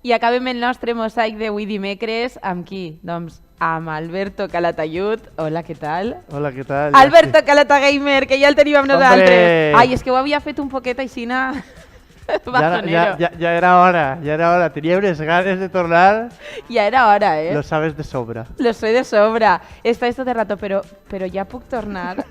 I acabem el nostre mosaic d'avui dimecres amb qui? Doncs amb Alberto Calatayud. Hola, què tal? Hola, què tal? Alberto Calatagamer, que ja el tenim amb nosaltres. Hombre. Ai, és que ho havia fet un poquet aixina bajonero. Ya era hora. Tenía unas ganas de tornar. Ja era hora, ¿eh? Lo sabes de sobra. Lo soy de sobra. Está esto de rato, pero ya puc tornar.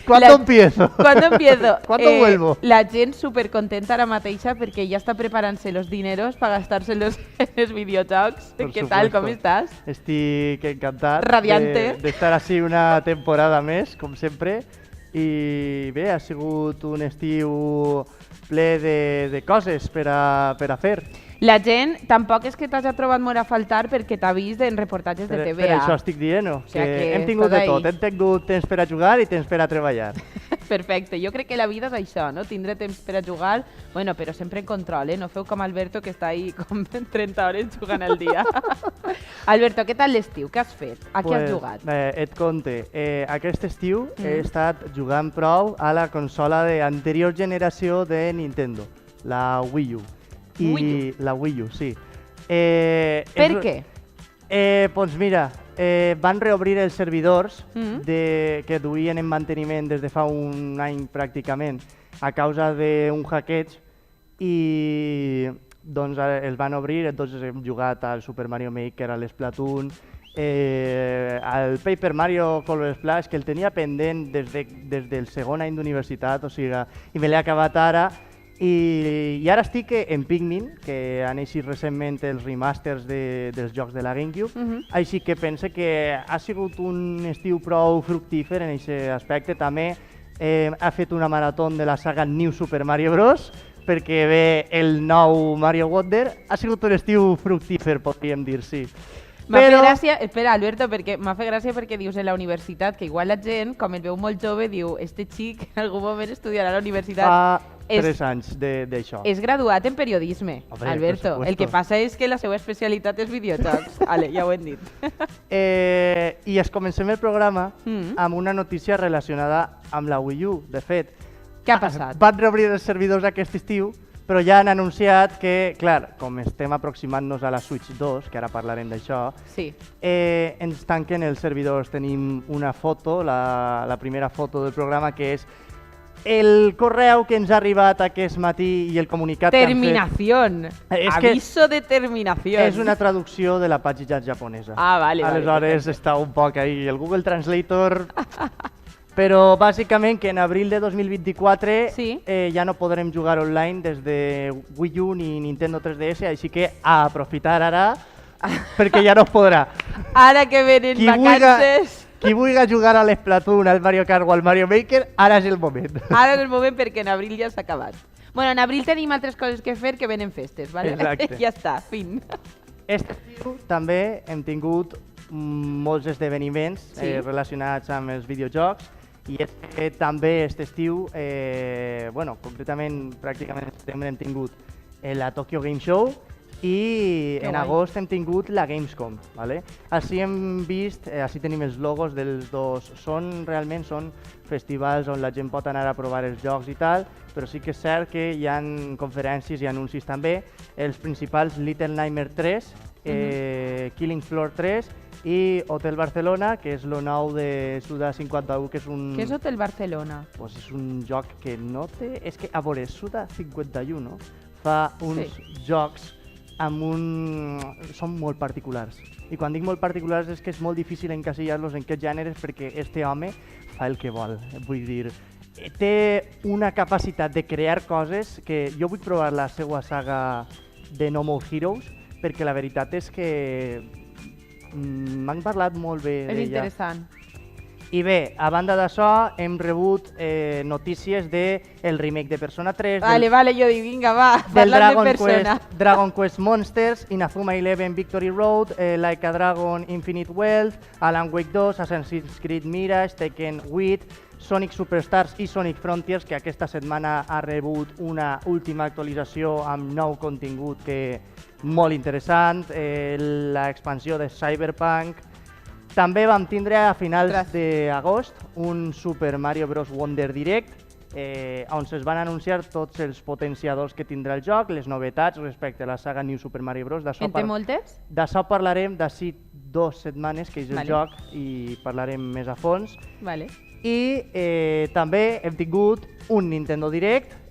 ¿Cuándo empiezo? ¿Cuándo empiezo? ¿Cuándo vuelvo? La gent super contenta ara mateixa perquè ja està preparant-se los dineros para gastarse-los en los videojocs. Por ¿Qué tal? supuesto. ¿Cómo estás? Estic encantat Radiante. de estar així una temporada més, com sempre. I bé, ha sigut un estiu ple de coses per a fer. La gent tampoc és que t'hagi trobat molt a faltar perquè t'ha vist en reportatges de TVA. Per això estic dient, O sea que hem tingut estàs de ahí. tot. Hem tingut temps per a jugar i temps per a treballar. Perfecte, jo crec que la vida és això, no? Tindre temps per a jugar, bueno, però sempre en control, ¿eh? No feu com Alberto, que està ahí com 30 hores jugant al dia. Alberto, què tal l'estiu? Què has fet? A què has jugat? Et conte, aquest estiu he estat jugant prou a la consola d'anterior generació de Nintendo, la Wii U. La Wii U, sí. Per què? Doncs mira, van reobrir els servidors que duien en manteniment des de fa un any pràcticament a causa d'un hackeig i doncs els van obrir, entonces hem jugat al Super Mario Maker, a l'Splatoon, al Paper Mario Color Splash, que el tenia pendent des del segon any d'universitat, o sigui, i me l'he acabat ara. I ara estic en Pikmin, que han eixit recentment els remasters dels jocs de la GameCube, així que pense que ha sigut un estiu prou fructífer en aquest aspecte. També ha fet una marató de la saga New Super Mario Bros, perquè ve el nou Mario Wonder. Ha sigut un estiu fructífer, podríem dir, sí. M'ha fet gràcia, espera Alberto, perquè m'ha fet gràcia perquè dius en la universitat, que igual la gent, com el veu molt jove, diu este xic en algun moment estudiarà a la universitat. Fa 3 anys d'això. És graduat en periodisme, Hombre, Alberto. por El que supuesto. passa és que la seva especialitat és videojocs. Vale, ja ho hem dit. I es comencem el programa amb una notícia relacionada amb la Wii U. De fet, Què ha passat? van reobrir els servidors aquest estiu, però ja han anunciat que, clar, com estem aproximant-nos a la Switch 2, que ara parlarem d'això, Sí. ens tanquen els servidors. Tenim una foto, la primera foto del programa, que és el correu que ens ha arribat aquest matí i el comunicat que han fet. Terminación. Aviso de terminación. És una traducció de la pàgina japonesa. Ah, vale. Aleshores està un poc ahí el Google Translator. Però bàsicament que en abril de 2024 Sí. Ja no podrem jugar online des de Wii U ni Nintendo 3DS, així que a aprofitar ara perquè ja no es podrà. Ara que venen vacances... Qui vulgui jugar a l'Splatoon, al Mario Kart o al Mario Maker, ara és el moment. Ara és el moment perquè en abril ja s'ha acabat. Bueno, en abril tenim altres coses que fer que venen festes, ¿vale? Exacte. Ja està, fin. Aquest estiu també hem tingut molts esdeveniments relacionats amb els videojocs i és que també aquest estiu, bueno, concretament pràcticament en setembre hem tingut la Tokyo Game Show i en agost hem tingut la Gamescom. ¿Vale? Així hem vist, així tenim els logos dels dos. Realment són festivals on la gent pot anar a provar els jocs i tal, però sí que és cert que hi ha conferències i anuncis també. Els principals, Little Nightmare 3, Killing Floor 3 i Hotel Barcelona, que és el nou de Suda 51, que és un... Què és Hotel Barcelona? Pues és un joc que no té... És que, a veure, Suda 51, no? Fa uns jocs amb són molt particulars. I quan dic molt particulars és que és molt difícil encasillar-los en aquests gèneres perquè este home fa el que vol. Vull dir, té una capacitat de crear coses que jo vull provar la seva saga de No More Heroes perquè la veritat és que m'han parlat molt bé d'ella. És interessant. I bé, a banda d'això, hem rebut notícies del remake de Persona 3, Vale, jo dic, vinga, va, del parlant de Persona. Dragon Quest Monsters, Inazuma 11 Victory Road, Like a Dragon Infinite Wealth, Alan Wake 2, Assassin's Creed Mirage, Tekken 8, Sonic Superstars i Sonic Frontiers, que aquesta setmana ha rebut una última actualització amb nou contingut que molt interessant, l'expansió de Cyberpunk. També vam tindre a finals d'agost un Super Mario Bros. Wonder Direct on es van anunciar tots els potenciadors que tindrà el joc, les novetats respecte a la saga New Super Mario Bros. En té moltes? D'això parlarem d'ací 2 setmanes, que és el Vale. joc, i parlarem més a fons. Vale. I també hem tingut un Nintendo Direct,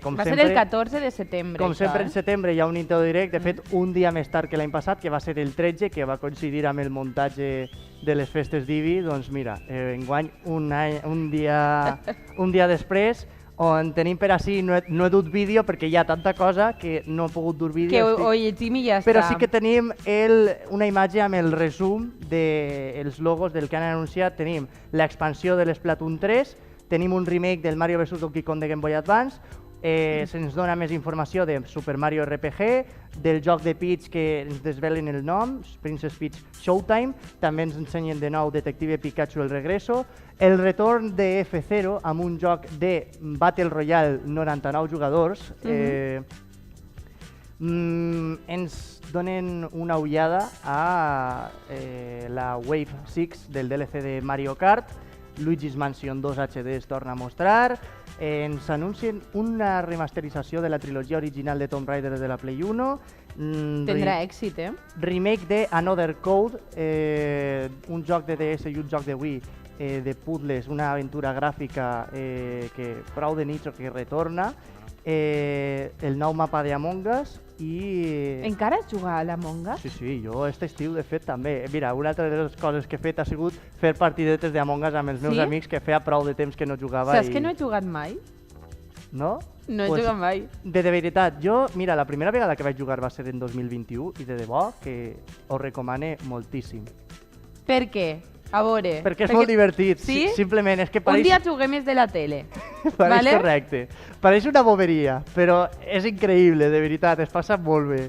com Va ser sempre. el 14 de setembre. Com això, sempre en setembre hi ha un Nintendo Direct, de fet Mm. un dia més tard que l'any passat, que va ser el 13, que va coincidir amb el muntatge de les festes d'Ibi. Doncs mira, enguany un dia després, on tenim per així, no he dut vídeo perquè hi ha tanta cosa que no he pogut dur vídeo. Que ho llegim i ja està. Però sí que tenim una imatge amb el resum dels logos del que han anunciat. Tenim l'expansió de l'Splatoon 3, tenim un remake del Mario vs Donkey Kong de Game Boy Advance, se'ns dona més informació de Super Mario RPG, del joc de Peach que ens desvelen el nom, Princess Peach Showtime, també ens ensenyen de nou Detective Pikachu el regreso, el retorn de F0 amb un joc de Battle Royale 99 jugadors, ens donen una ullada a la Wave 6 del DLC de Mario Kart, Luigi's Mansion 2 HD es torna a mostrar, ens anuncien una remasterització de la trilogia original de Tomb Raider de la Play 1, Tindrà èxit, remake de Another Code, un joc de DS i un joc de Wii de puzzles, una aventura gràfica que prou de nicho que retorna, el nou mapa de Among Us i... Encara es juga a l'Among Us? Sí, jo aquest estiu de fet també. Mira, una altra de les coses que he fet ha sigut fer partidetes d'Among Us amb els meus amics, que feia prou de temps que no jugava. Saps que no he jugat mai? No? No he jugat mai. De veritat, jo, mira, la primera vegada que vaig jugar va ser en 2021 i de debò que ho recomane moltíssim. Per què? A veure... Perquè és molt divertit, sí? simplement. És que Un pareix... dia juguem més de la tele. Pareix vale? correcte. Pareix una boberia, però és increïble, de veritat, es passa molt bé.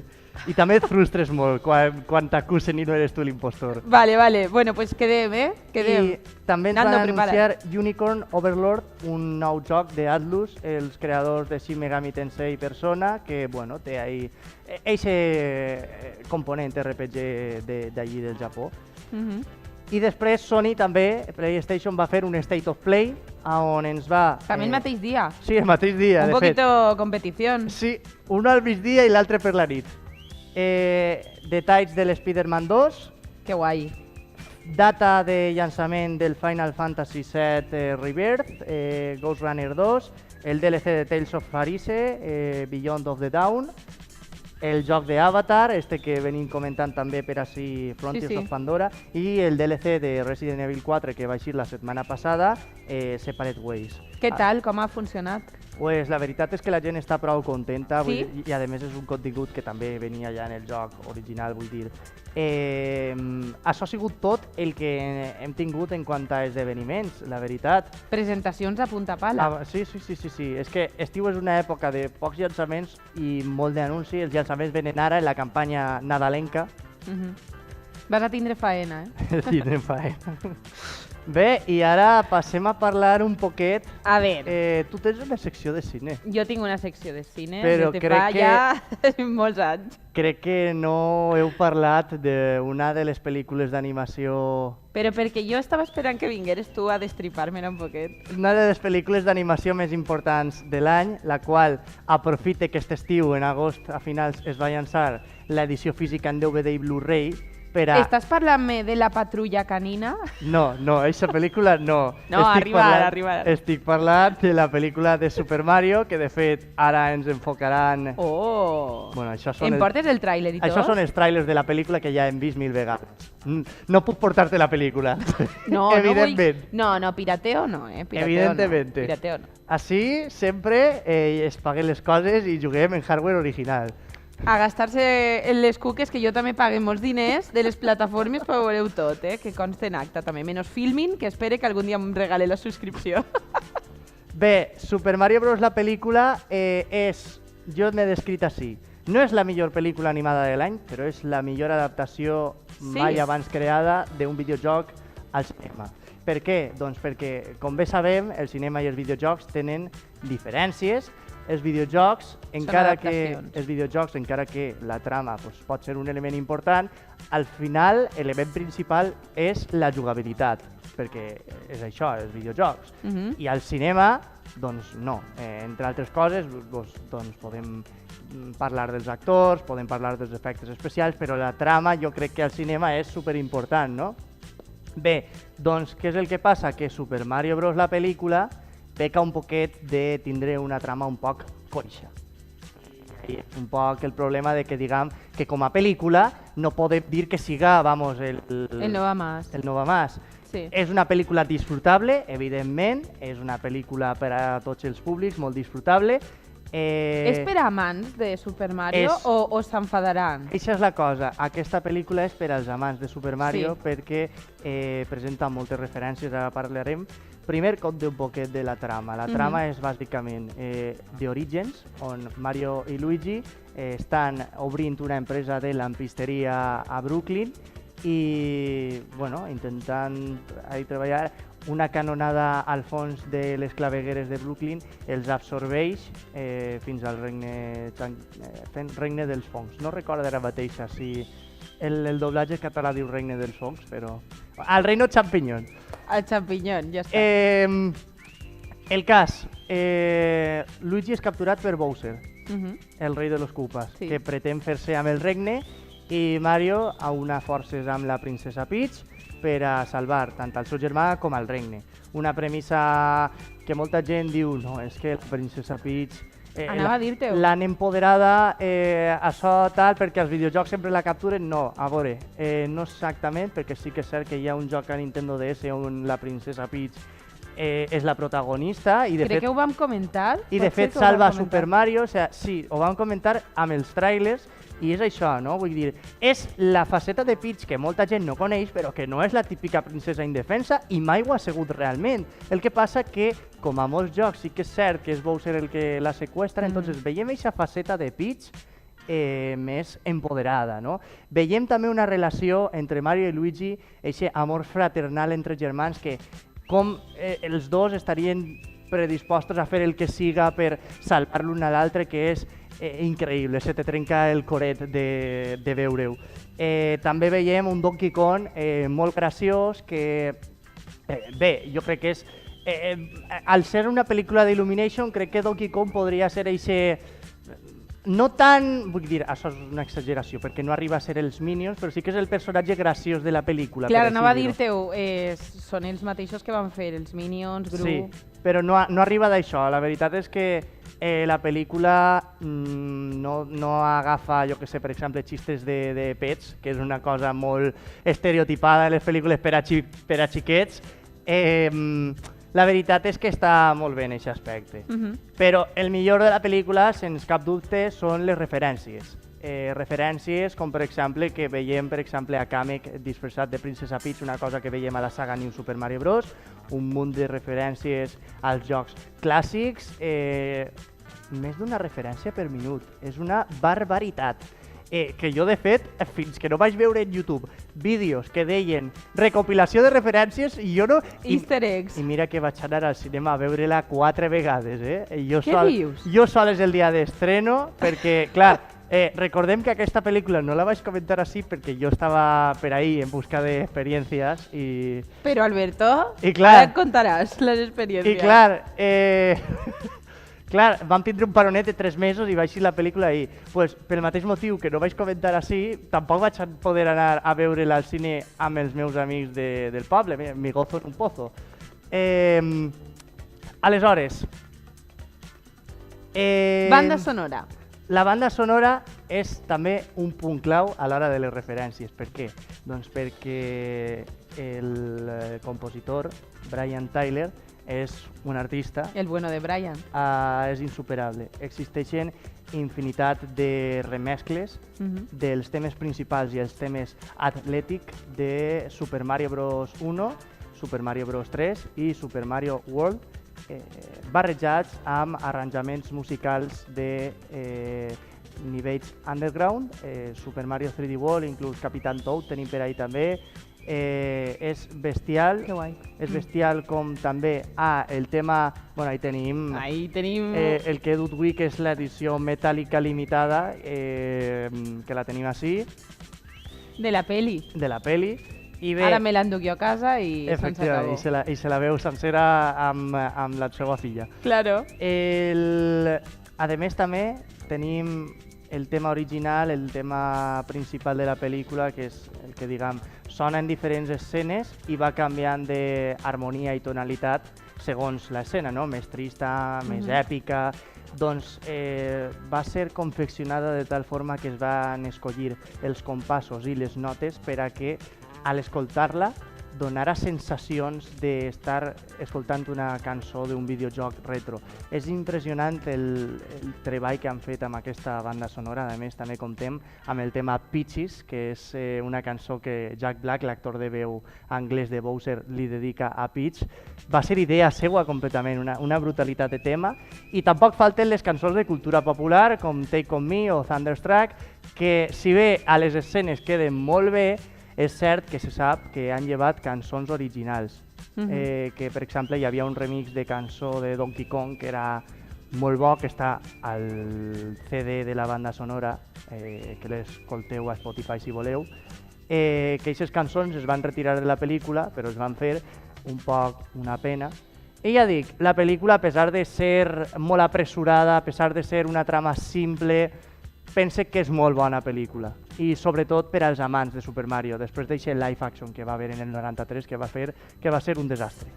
I també et frustres molt quan t'acusen i no eres tu l'impostor. Vale. Bueno, pues quedem, Quedem. I també ens Nando, van anunciar Unicorn Overlord, un nou joc d'Atlus, els creadors de Shin Megami Tensei Persona, que bueno, té ahí eixe component RPG d'allí del Japó. I després Sony també, PlayStation, va fer un State of Play on ens va... També el mateix dia. Sí, el mateix dia, Un de fet. poquito competición. Sí, un al migdia i l'altre per la nit. Detalls de l'Spider-Man 2, Que guai. data de llançament del Final Fantasy VII Rebirth, Ghost Runner 2, el DLC de Tales of Arise, Beyond of the Dawn, el joc d'Avatar, que venim comentant també per així Frontiers Sí. of Pandora, i el DLC de Resident Evil 4 que va eixir la setmana passada, Separate Ways. Què tal? Com ha funcionat? Pues la veritat és que la gent està prou contenta, Sí? vull dir, i a més és un contingut que també venia ja en el joc original, vull dir. Això ha sigut tot el que hem tingut en quant a esdeveniments, la veritat. Presentacions a punta pala. Sí. És que estiu és una època de pocs llançaments i molt d'anunci. Els llançaments venen ara en la campanya nadalenca. Vas a tindre faena, Tindrem faena. Bé, i ara passem a parlar un poquet. A veure, Tu tens una secció de cine. jo tinc una secció de cine Però des de crec fa que- ja molts anys. Crec que no heu parlat d'una de les pel·lícules d'animació... Però perquè jo estava esperant que vingueres tu a destripar-me-la un poquet. Una de les pel·lícules d'animació més importants de l'any, la qual aprofite que aquest estiu, en agost, a finals, es va llançar l'edició física en DVD i Blu-ray per a... Estàs parlant-me de la patrulla canina? No, aquesta pel·lícula no. No, arriba. Estic parlant de la pel·lícula de Super Mario, que de fet ara ens enfocaran... Oh! Bueno, això són Em portes el tràiler i tot? Això són els trailers de la pel·lícula que ja hem vist 1000 vegades. No puc portar-te la pel·lícula. No, evidentment. No, pirateo no, Pirateo Evidentemente. No. Pirateo no. Així sempre es paguen les coses i juguem en hardware original. A gastar-se en les cuques, que jo també pague molts diners de les plataformes, però ho veureu tot, que consta en acta també. Menos Filmin, que espere que algun dia em regale la subscripció. Bé, Super Mario Bros. La pel·lícula és... Jo l'he descrit així. No és la millor pel·lícula animada de l'any, però és la millor adaptació mai abans creada d'un videojoc al cinema. Per què? Doncs perquè, com bé sabem, el cinema i els videojocs tenen diferències. Els videojocs, encara que la trama pot ser un element important, al final l'element principal és la jugabilitat, perquè és això, els videojocs. I al cinema Doncs no, entre altres coses doncs podem parlar dels actors, podem parlar dels efectes especials, però la trama jo crec que al cinema és superimportant, no? Bé, doncs què és el que passa? Que Super Mario Bros. La pel·lícula peca un poquet de tindre una trama un poc coixa. I és un poc el problema de que diguem que com a pel·lícula no podem dir que siga, vamos, el no va más. El no va más. Sí. És una pel·lícula disfrutable, evidentment, és una pel·lícula per a tots els públics, molt disfrutable. És per a amants de Super Mario o s'enfadaran? Això és la cosa, aquesta pel·lícula és per als amants de Super Mario perquè presenta moltes referències, ara parlarem. Primer, conté un poquet de la trama. La trama és bàsicament The Origins, on Mario i Luigi estan obrint una empresa de lampisteria a Brooklyn i bueno, intentant treballar. Una canonada al fons de les clavegueres de Brooklyn els absorbeix fins al regne dels fongs. No recordo ara mateix si el doblatge català diu regne dels fongs, però... Al reino champiñón. Al champiñón, ja està. El cas, Luigi és capturat per Bowser, el rei de los Koopas, que pretén fer-se amb el regne, i Mario aúna forces amb la princesa Peach per a salvar tant el seu germà com el regne. Una premissa que molta gent diu, no, és que la princesa Peach anava a dir-te-ho. L'han empoderada, això tal, perquè els videojocs sempre la capturen. No, a veure, no exactament, perquè sí que és cert que hi ha un joc a Nintendo DS on la princesa Peach és la protagonista i de Crec que ho vam comentar. I de fet salva Super Mario, o sigui, sí, ho vam comentar amb els trailers. I és això, no? Vull dir, és la faceta de Peach que molta gent no coneix, però que no és la típica princesa indefensa i mai ho ha sigut realment. El que passa que, com a molts jocs, sí que és cert que és Bowser el que la seqüestra, entonces veiem aquesta faceta de Peach més empoderada, no? Veiem també una relació entre Mario i Luigi, aquest amor fraternal entre germans que com els dos estarien predispostos a fer el que siga per salvar l'un a l'altre, que és increïble, se te trenca el coret de veure-ho. També veiem un Donkey Kong molt graciós que, bé, jo crec que és... al ser una pel·lícula d'Illumination, crec que Donkey Kong podria ser eixe... No tan... Vull dir, això és una exageració, perquè no arriba a ser els Minions, però sí que és el personatge graciós de la pel·lícula. Clar, anava a dir-te-ho, són els mateixos que van fer els Minions, Gru... Sí, però no arriba d'això. La veritat és que la pel·lícula no agafa, jo que sé, per exemple, xistes de pets, que és una cosa molt estereotipada en les pel·lícules per a xiquets. La veritat és que està molt bé en aquest aspecte. Però el millor de la pel·lícula, sense cap dubte, són les referències. Referències com, per exemple, que veiem per exemple a Kamek disfressat de Princesa Peach, una cosa que veiem a la saga New Super Mario Bros. Un munt de referències als jocs clàssics, més d'una referència per minut. És una barbaritat. Que jo, de fet, fins que no vaig veure en YouTube vídeos que deien recopilació de referències, i jo no... Easter eggs. I mira que vaig anar al cinema a veure-la 4 vegades, Què dius? Jo sol és el dia d'estreno, perquè, clar, recordem que aquesta pel·lícula no la vaig comentar així perquè jo estava per ahí en busca d'experiències i... Però, Alberto, ara et contaràs les experiències. I clar, clar, vam tindre un paronet de 3 mesos i vaig ir la pel·lícula ahir. Pues, pel mateix motiu que no vaig comentar així, tampoc vaig poder anar a veure-la al cine amb els meus amics del poble, mi gozo en un pozo. Aleshores... Banda sonora. La banda sonora és també un punt clau a l'hora de les referències. Per què? Doncs perquè el compositor, Brian Tyler, és un artista... El bueno de Brian. És insuperable. Existeixen infinitat de remescles dels temes principals i els temes atlètics de Super Mario Bros. 1, Super Mario Bros. 3 i Super Mario World, barrejats amb arranjaments musicals de nivells underground, Super Mario 3D World, inclús Capitán Toad tenim per ahí també. És bestial. Que guai. És bestial com també el tema, bueno, ahí tenim el que he dut avui, que és l'edició metàl·lica limitada, que la tenim així. De la peli. De la peli. I bé, ara me l'enduc jo a casa i se'ns acabó. i se la veu sencera amb la seva filla. Claro. A més, també tenim el tema original, el tema principal de la pel·lícula, que és el que, diguem, sona en diferents escenes i va canviant d'harmonia i tonalitat segons l'escena, no? Més trista, més èpica. Doncs va ser confeccionada de tal forma que es van escollir els compassos i les notes per a que, a l'escoltar-la, donarà sensacions d'estar escoltant una cançó d'un videojoc retro. És impressionant el treball que han fet amb aquesta banda sonora. A més, també comptem amb el tema Peaches, que és una cançó que Jack Black, l'actor de veu anglès de Bowser, li dedica a Peach. Va ser idea seua completament, una brutalitat de tema. I tampoc falten les cançons de cultura popular, com Take On Me o Thunderstruck, que si bé a les escenes queden molt bé, és cert que se sap que han llevat cançons originals, que per exemple hi havia un remix de cançó de Donkey Kong que era molt bo, que està al CD de la banda sonora, que l'escolteu a Spotify si voleu, que aquestes cançons es van retirar de la pel·lícula, però es van fer un poc una pena. I ja dic, la pel·lícula, a pesar de ser molt apressurada, a pesar de ser una trama simple, pense que és molt bona pel·lícula, i sobretot per als amants de Super Mario, després d'aquest live action que va haver en el 93, que va ser un desastre.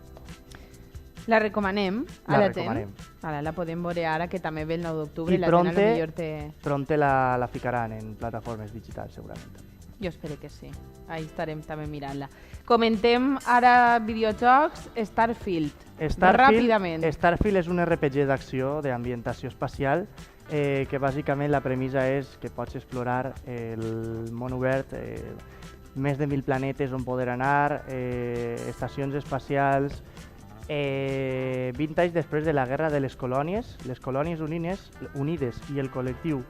La recomanem, ara la podem veure ara, que també ve el 9 d'octubre, i la gent millor té... Pronte la ficaran en plataformes digitals, segurament. Jo espero que sí, ahí estarem també mirant-la. Comentem ara videojocs, Starfield, ràpidament. Starfield és un RPG d'acció, d'ambientació espacial, que bàsicament la premissa és que pots explorar el món obert, més de 1.000 planetes on poder anar, estacions espacials. 20 anys després de la Guerra de les Colònies Unides i el col·lectiu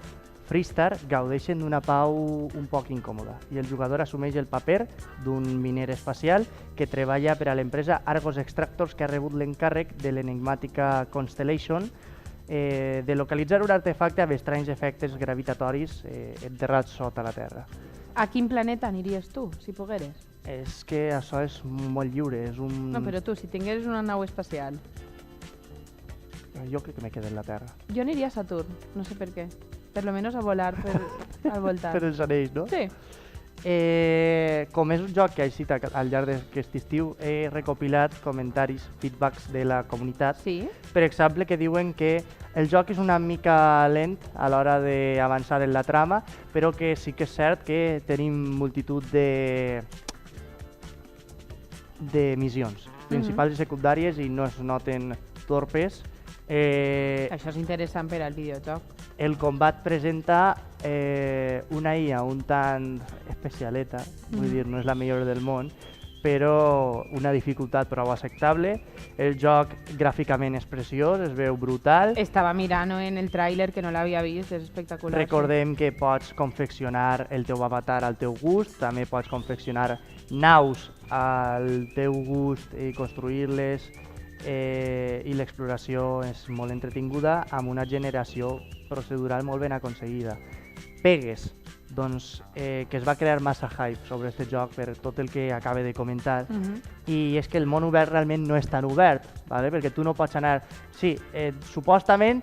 Freestar gaudeixen d'una pau un poc incòmoda i el jugador assumeix el paper d'un miner espacial que treballa per a l'empresa Argos Extractors, que ha rebut l'encàrrec de l'enigmàtica Constellation de localitzar un artefacte amb estranys efectes gravitatoris enterrats sota la Terra. A quin planeta aniries tu, si pogueres? És que això és molt lliure, és un... No, però tu, si tingueres una nau espacial... Jo crec que me quedo en la Terra. Jo aniria a Saturn, no sé per què. Per lo menos a volar al voltant. Per els anells, no? Sí. Com és un joc que ha eixit al llarg d'aquest estiu, he recopilat comentaris, feedbacks de la comunitat. Sí. Per exemple, que diuen que el joc és una mica lent a l'hora d'avançar en la trama, però que sí que és cert que tenim multitud de missions principals i secundàries i no es noten torpes. Això és interessant per al videojoc. El combat presenta una IA un tant especialeta, vull dir, no és la millor del món, però una dificultat prou acceptable. El joc gràficament és preciós, es veu brutal. Estava mirant en el tràiler, que no l'havia vist, és espectacular. Recordem que pots confeccionar el teu avatar al teu gust, també pots confeccionar naus al teu gust i construir-les, i l'exploració és molt entretinguda amb una generació procedural molt ben aconseguida. Pegues, doncs, que es va crear massa hype sobre aquest joc per tot el que acaba de comentar, i és que el món obert realment no és tan obert, ¿vale? Perquè tu no pots anar... Sí, supostament,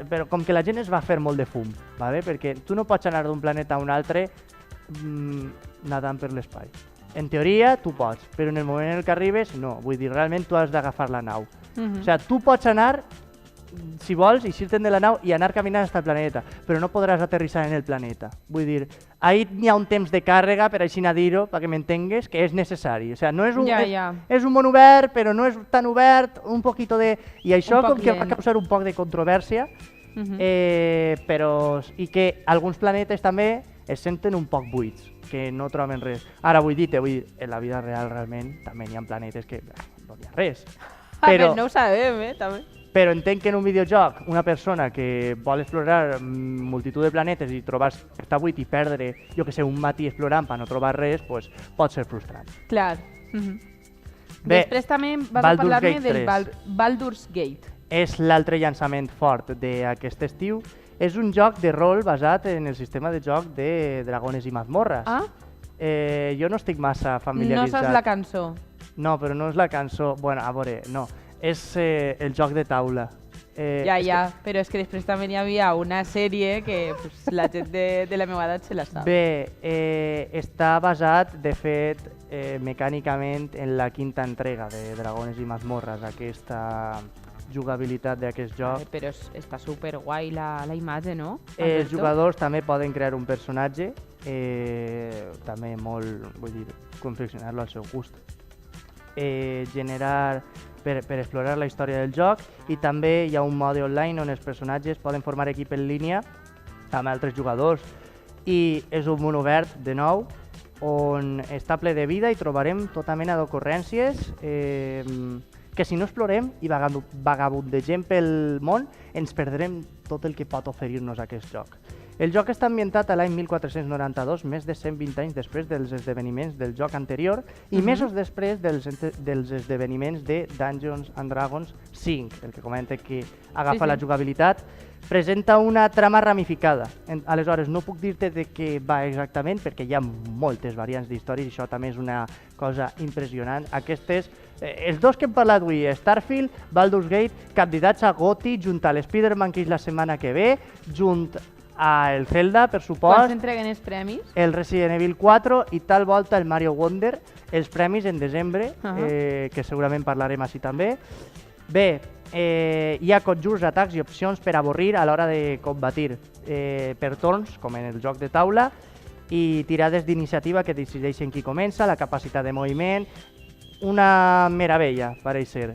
però com que la gent es va fer molt de fum, ¿vale? Perquè tu no pots anar d'un planeta a un altre nadant per l'espai. En teoria, tu pots, però en el moment en què arribes, no. Vull dir, realment tu has d'agafar la nau. O sigui, tu pots anar, si vols, eixir-te'n de la nau i anar caminant fins al planeta, però no podràs aterrissar en el planeta. Vull dir, ahí hi ha un temps de càrrega, per així dir-ho, perquè m'entengues, que és necessari. O sigui, no és un, és un món obert, però no és tan obert, un poquito de... I això com que va causar un poc de controvèrsia, però... I que alguns planetes també es senten un poc buits, que no troben res. Ara vull dir, en la vida real realment també hi ha planetes que no hi ha res. Però no ho sabem, també. Però entenc que en un videojoc una persona que vol explorar multitud de planetes i trobar-se que està buit i perdre, jo que sé, un matí explorant per no trobar res, pues, pot ser frustrant. Clar. Bé, després també vas a parlar-me del Baldur's Gate. És l'altre llançament fort d'aquest estiu. És un joc de rol basat en el sistema de joc de Dragones i Mazmorres. Jo no estic massa No familiaritzat. saps la cançó. No, però no és la cançó... Bueno, a veure, no. És el joc de taula. Ja, però és que després també hi havia una sèrie que pues, la gent de la meva edat se la sap. Bé, està basat, de fet, mecànicament en la quinta entrega de Dragones i Mazmorres, aquesta jugabilitat d'aquest joc. Però està super guai la imatge, no? Els jugadors també poden crear un personatge, també molt, vull dir, confeccionar-lo al seu gust. Generar per explorar la història del joc, i també hi ha un mode online on els personatges poden formar equip en línia amb altres jugadors, i és un món obert, de nou, on està ple de vida i trobarem tota mena d'ocurrències que si no explorem i vagabundegem pel món ens perdrem tot el que pot oferir-nos aquest joc. El joc està ambientat a l'any 1492, més de 120 anys després dels esdeveniments del joc anterior i mesos després dels esdeveniments de Dungeons and Dragons 5, el que comenta que agafa la jugabilitat. Presenta una trama ramificada. Aleshores, no puc dir-te de què va exactament perquè hi ha moltes variants d'història i això també és una cosa impressionant. Aquestes, els dos que hem parlat avui, Starfield, Baldur's Gate, candidats a GOTY, junt a l'Spider-Man, que és la setmana que ve, junt a el Zelda, per supost. Quan s'entreguen els premis? El Resident Evil 4 i tal volta el Mario Wonder, els premis en desembre, que segurament parlarem així també. Bé, hi ha conjurs, atacs i opcions per avorrir a l'hora de combatir per torns, com en el joc de taula, i tirades d'iniciativa que decideixen qui comença, la capacitat de moviment. Una meravella, pareix ser.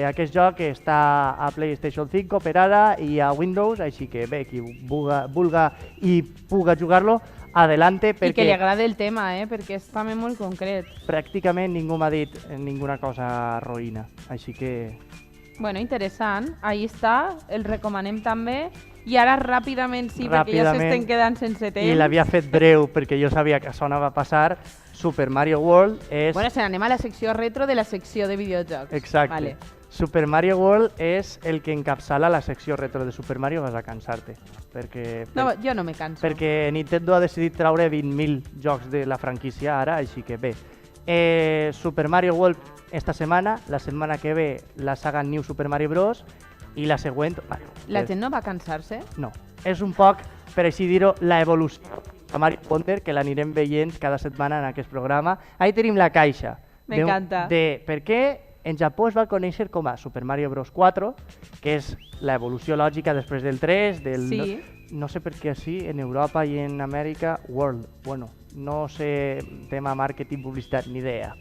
Aquest joc està a PlayStation 5 per ara i a Windows, així que bé, qui vulga i puga jugar-lo, adelante. I que li agrada el tema, perquè és també molt concret. Pràcticament ningú m'ha dit ninguna cosa roïna, així que... Bueno, interessant. Ahí està, el recomanem també. I ara ràpidament, sí, perquè ja s'estem quedant sense temps. I l'havia fet breu perquè jo sabia que això no va passar. Super Mario World és... Bueno, se n'anem a la secció retro de la secció de videojocs. Exacte. Vale. Super Mario World és el que encapçala la secció retro de Super Mario. Vas a cansar-te. No, jo no me canso. Perquè Nintendo ha decidit traure 20.000 jocs de la franquícia ara, així que bé. Super Mario World esta setmana, la setmana que ve la saga New Super Mario Bros. I la següent... La gent no va cansar-se? No. És un poc, per així dir-ho, l'evolució de Mario Wonder, que l'anirem veient cada setmana en aquest programa. Ahí tenim la caixa. M'encanta. Per què en Japó es va conèixer com a Super Mario Bros. 4, que és l'evolució lògica després del 3, del... Sí. No sé per què així, en Europa i en Amèrica, World. Bueno, no sé, tema màrqueting, publicitat, ni idea.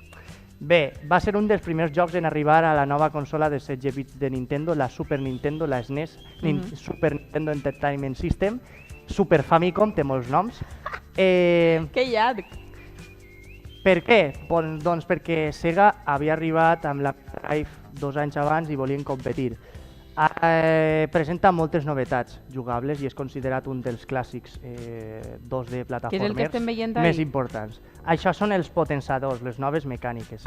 Bé, va ser un dels primers jocs en arribar a la nova consola de 16 bits de Nintendo, la Super Nintendo, la SNES, Super Nintendo Entertainment System, Super Famicom, té molts noms. Que llarg! Per què? Doncs perquè Sega havia arribat amb la Drive 2 anys abans i volien competir. Presenta moltes novetats jugables i és considerat un dels clàssics 2D plataformers més importants. Això són els potenciadors, les noves mecàniques.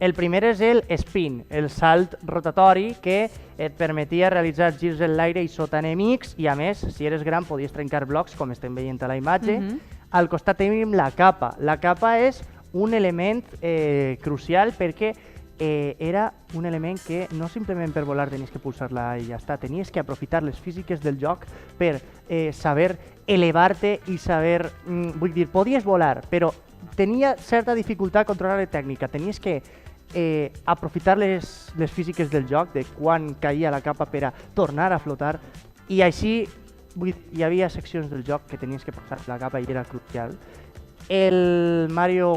El primer és el spin, el salt rotatori que et permetia realitzar girs en l'aire i sota enemics i a més, si eres gran, podies trencar blocs, com estem veient a la imatge. Al costat tenim la capa. La capa és un element crucial perquè era un element que no simplement per volar tenies que pulsar-la i ja està, tenies que aprofitar les físiques del joc per saber elevar-te i saber... Vull dir, podies volar, però tenia certa dificultat controlar la tècnica, tenies que aprofitar les físiques del joc, de quan caïa la capa per a tornar a flotar, i així hi havia seccions del joc que tenies que passar la capa i era crucial. El Mario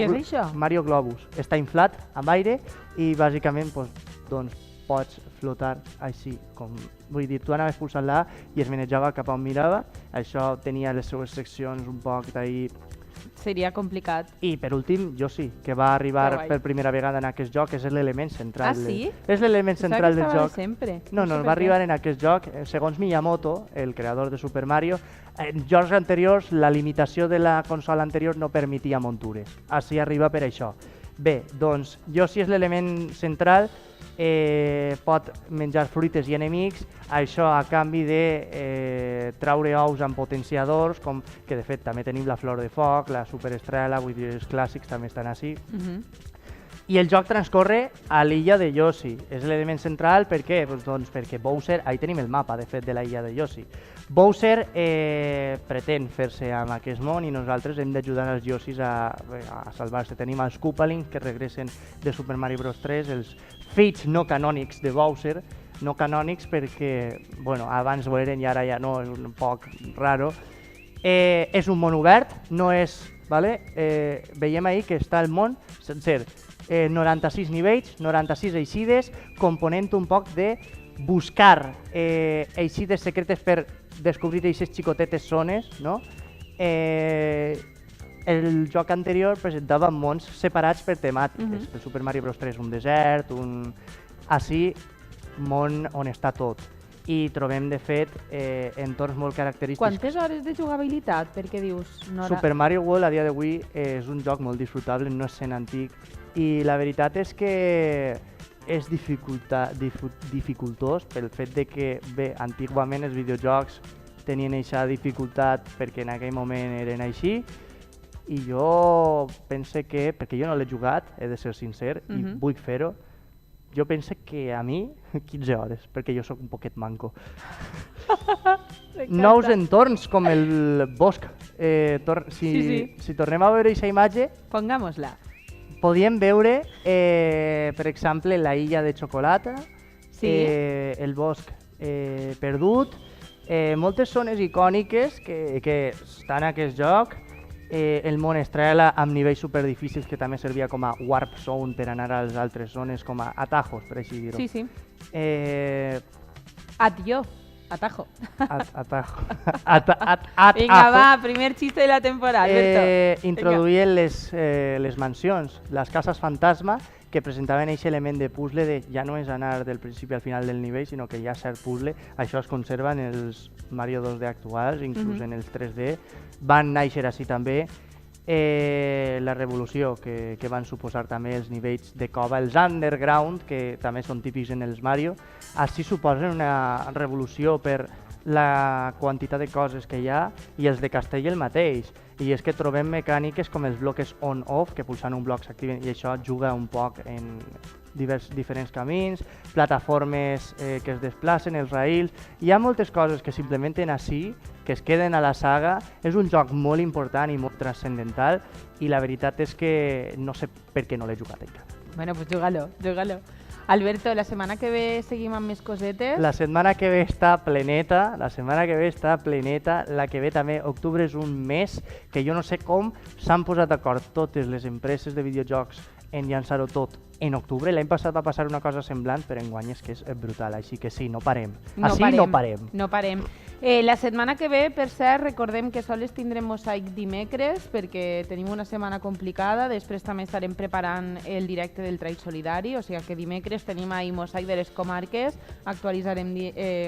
Globus està inflat amb aire i bàsicament doncs, pots flotar així. Vull dir, tu anaves pulsant la A i es manejava cap a on mirava. Això tenia les seues seccions un poc d'ahir. Seria complicat. I per últim, jo sí, que va arribar per primera vegada en aquest joc, és l'element central. Ah, sí? És l'element central del joc. Sempre. No, va arribar en aquest joc, segons Miyamoto, el creador de Super Mario. En jocs anteriors, la limitació de la consola anterior no permetia muntures. Així arriba per això. Bé, doncs, jo sí és l'element central pot menjar fruites i enemics, això a canvi de traure ous amb potenciadors, com que de fet també tenim la flor de foc, la superestrela, vull dir, els clàssics també estan així. I el joc transcorre a l'illa de Yoshi. És l'element central, per què? Doncs perquè Bowser, ahí tenim el mapa, de fet, de la illa de Yoshi. Bowser pretén fer-se amb aquest món i nosaltres hem d'ajudar els Yoshis a salvar-se. Tenim els Koopalings que regressen de Super Mario Bros. 3, els fills no canònics de Bowser, no canònics perquè, bueno, abans ho eren i ara ja no, és un poc raro. És un món obert, no és, vale? Veiem ahí que està el món sencer. 96 nivells, 96 eixides, component un poc de buscar eixides secretes per descobrir aquestes xicotetes zones, no? El joc anterior presentava mons separats per temàtiques. El Super Mario Bros. 3 un desert, així, món on està tot. I trobem, de fet, entorns molt característics. Quantes hores de jugabilitat? Perquè dius... Super Mario World a dia d'avui és un joc molt disfrutable, no és sent antic, i la veritat és que és dificultós pel fet de que, bé, antigament els videojocs tenien aquesta dificultat perquè en aquell moment eren així, i jo pense que, perquè jo no l'he jugat, he de ser sincer, i vull fer-ho, jo pense que a mi 15 hores, perquè jo sóc un poquet manco. Nous entorns com el bosc. Si tornem a veure aquesta imatge, pongámosla. Podíem veure, per exemple, la illa de xocolata, el bosc perdut, moltes zones icòniques que estan en aquest joc, el món estrella amb nivells superdifícils que també servia com a warp zone per anar a les altres zones, com a atajos, per així dir-ho. Sí. Adiós. Atajo. Atajo. Vinga, va, primer xiste de la temporada, Alberto. Introduïen les mansions, les cases fantasma, que presentaven aquest element de puzzle de ja no és anar del principi al final del nivell, sinó que hi ha cert puzzle. Això es conserva en els Mario 2D actuals, inclús en els 3D. Van néixer així també la revolució que van suposar també els nivells de cova, els underground, que també són típics en els Mario. Així suposen una revolució per la quantitat de coses que hi ha, i els de castell el mateix. I és que trobem mecàniques com els blocs on-off, que pulsant un bloc s'activen, i això juga un poc en diferents camins, plataformes que es desplacen, els rails. Hi ha moltes coses que s'implementen així, que es queden a la saga. És un joc molt important i molt transcendental, i la veritat és que no sé per què no l'he jugat encara. Bueno, pues júgalo. Alberto, la setmana que ve seguim amb més cosetes? La setmana que ve està pleneta, la que ve també, octubre és un mes que jo no sé com s'han posat d'acord totes les empreses de videojocs en llançar-ho tot en octubre. L'any passat va passar una cosa semblant, però enguany és que és brutal, així que sí, no parem. No parem. La setmana que ve, per cert, recordem que sols tindrem Mosaic dimecres, perquè tenim una setmana complicada. Després també estarem preparant el directe del Trail Solidari, o sigui que dimecres tenim ahir Mosaic de les comarques. Actualitzarem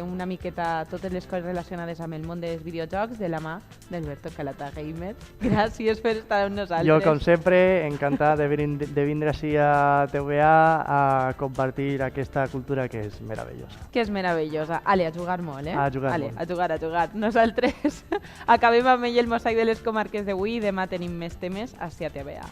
una miqueta totes les coses relacionades amb el món dels videojocs de la mà d'Alberto Calata Gamer. Gràcies per estar amb nosaltres. Jo, com sempre, encantat de vindre així a TVA a compartir aquesta cultura que és meravellosa. Ale, a jugar molt, A jugar molt. A jugar. Nosaltres acabem amb ell el Mosaic de les comarques d'avui i demà tenim més temes a TVA.